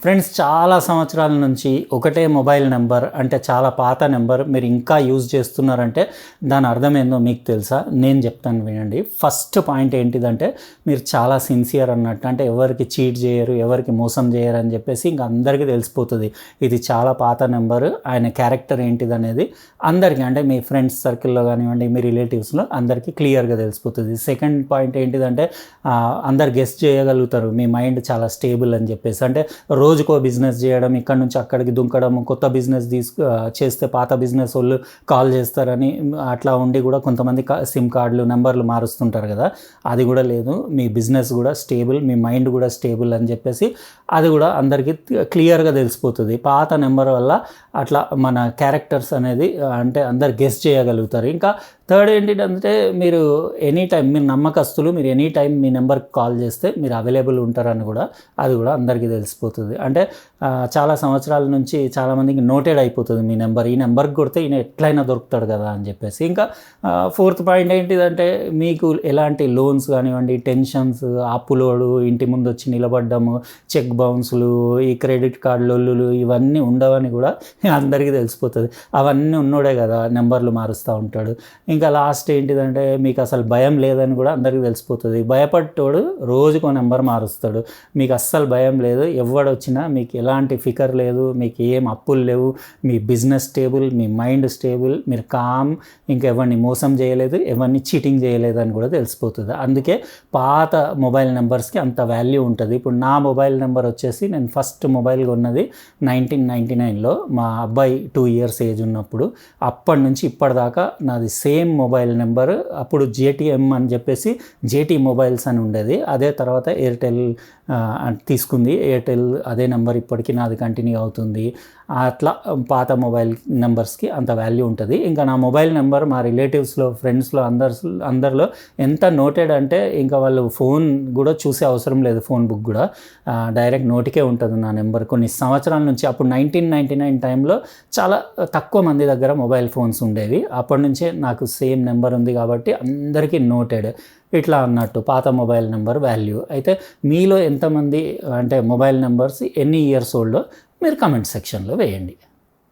Friends, చాలా సంవత్సరాల నుంచి ఒకటే మొబైల్ నెంబర్ అంటే చాలా పాత నెంబర్ మీరు ఇంకా యూజ్ చేస్తున్నారంటే దాని అర్థం ఏందో మీకు తెలుసా? నేను చెప్తాను వినండి. ఫస్ట్ పాయింట్ ఏంటిదంటే మీరు చాలా సిన్సియర్ అన్నట్టు, అంటే ఎవరికి చీట్ చేయరు, ఎవరికి మోసం చేయరు అని చెప్పేసి ఇంకా అందరికీ తెలిసిపోతుంది ఇది చాలా పాత నెంబరు, ఆయన క్యారెక్టర్ ఏంటిది అనేది అందరికీ, అంటే మీ ఫ్రెండ్స్ సర్కిల్లో కానివ్వండి, మీ రిలేటివ్స్లో అందరికీ క్లియర్గా తెలిసిపోతుంది. సెకండ్ పాయింట్ ఏంటిదంటే అందరు గెస్ట్ చేయగలుగుతారు మీ మైండ్ చాలా స్టేబుల్ అని చెప్పేసి. అంటే రోజుకో బిజినెస్ చేయడం, ఇక్కడ నుంచి అక్కడికి దుంకడం, కొత్త బిజినెస్ చేస్తే పాత బిజినెస్ వాళ్ళు కాల్ చేస్తారని అట్లా ఉండి కూడా కొంతమంది సిమ్ కార్డులు నెంబర్లు మారుస్తుంటారు కదా, అది కూడా లేదు. మీ బిజినెస్ కూడా స్టేబుల్, మీ మైండ్ కూడా స్టేబుల్ అని చెప్పేసి అది కూడా అందరికీ క్లియర్గా తెలిసిపోతుంది. పాత నెంబర్ వల్ల అట్లా మన క్యారెక్టర్స్ అనేది అంటే అందరు గెస్ చేయగలుగుతారు. ఇంకా థర్డ్ ఏంటంటే మీరు ఎనీ టైం, మీరు నమ్మకస్తులు, మీరు ఎనీ టైం మీ నెంబర్కి కాల్ చేస్తే మీరు అవైలబుల్ ఉంటారని కూడా అది కూడా అందరికీ తెలిసిపోతుంది. అంటే చాలా సంవత్సరాల నుంచి చాలామందికి నోటెడ్ అయిపోతుంది మీ నెంబర్, ఈ నెంబర్కి కొడితే ఈయన ఎట్లయినా దొరుకుతాడు కదా అని చెప్పేసి. ఇంకా ఫోర్త్ పాయింట్ ఏంటిదంటే మీకు ఎలాంటి లోన్స్ కానివ్వండి, టెన్షన్స్, అప్పులోడు, ఇంటి ముందు వచ్చి నిలబడ్డము, చెక్ బౌన్స్లు, ఈ క్రెడిట్ కార్డు లొల్లులు ఇవన్నీ ఉండవని కూడా అందరికీ తెలిసిపోతుంది. అవన్నీ ఉన్నోడే కదా నెంబర్లు మారుస్తూ ఉంటాడు. ఇంకా లాస్ట్ ఏంటిదంటే మీకు అసలు భయం లేదని కూడా అందరికీ తెలిసిపోతుంది. భయపడ్డోడు రోజుకో నెంబర్ మారుస్తాడు. మీకు అస్సలు భయం లేదు, ఎవడొచ్చినా మీకు ఎలాంటి ఫికర్ లేదు, మీకు ఏం అప్పులు లేవు, మీ బిజినెస్ స్టేబుల్, మీ మైండ్ స్టేబుల్, మీరు కామ్, ఇంకా ఎవరిని మోసం చేయలేదు, ఎవరిని చీటింగ్ చేయలేదు అని కూడా తెలిసిపోతుంది. అందుకే పాత మొబైల్ నెంబర్స్కి అంత వాల్యూ ఉంటుంది. ఇప్పుడు నా మొబైల్ నెంబర్ వచ్చేసి, నేను ఫస్ట్ మొబైల్ కొన్నది 1999లో, మా అబ్బాయి 2 years ఏజ్ ఉన్నప్పుడు. అప్పటి నుంచి ఇప్పటిదాకా నాది సేమ్ మొబైల్ నెంబర్. అప్పుడు జేటీఎం అని చెప్పేసి జేటీ మొబైల్స్ అని ఉండేది, అదే తర్వాత ఎయిర్టెల్ తీసుకుంది. ఎయిర్టెల్ అదే నెంబర్ ఇప్పటికీ నాది కంటిన్యూ అవుతుంది. అట్లా పాత మొబైల్ నెంబర్స్కి అంత వాల్యూ ఉంటుంది. ఇంకా నా మొబైల్ నెంబర్ మా రిలేటివ్స్లో, ఫ్రెండ్స్లో అందరిలో ఎంత నోటెడ్ అంటే ఇంకా వాళ్ళు ఫోన్ కూడా చూసే అవసరం లేదు, ఫోన్ బుక్ కూడా డైరెక్ట్ నోటికే ఉంటుంది నా నెంబర్. కొన్ని సంవత్సరాల నుంచి, అప్పుడు 1999 టైంలో చాలా తక్కువ మంది దగ్గర మొబైల్ ఫోన్స్ ఉండేవి. అప్పటి నుంచే నాకు సేమ్ నెంబర్ ఉంది కాబట్టి అందరికీ నోటెడ్. ఇట్లా అన్నట్టు పాత మొబైల్ నెంబర్ వాల్యూ. అయితే మీలో ఎంతమంది అంటే మొబైల్ నెంబర్స్ ఎన్ని ఇయర్స్ ఓల్డో మీరు కామెంట్ సెక్షన్లో వేయండి.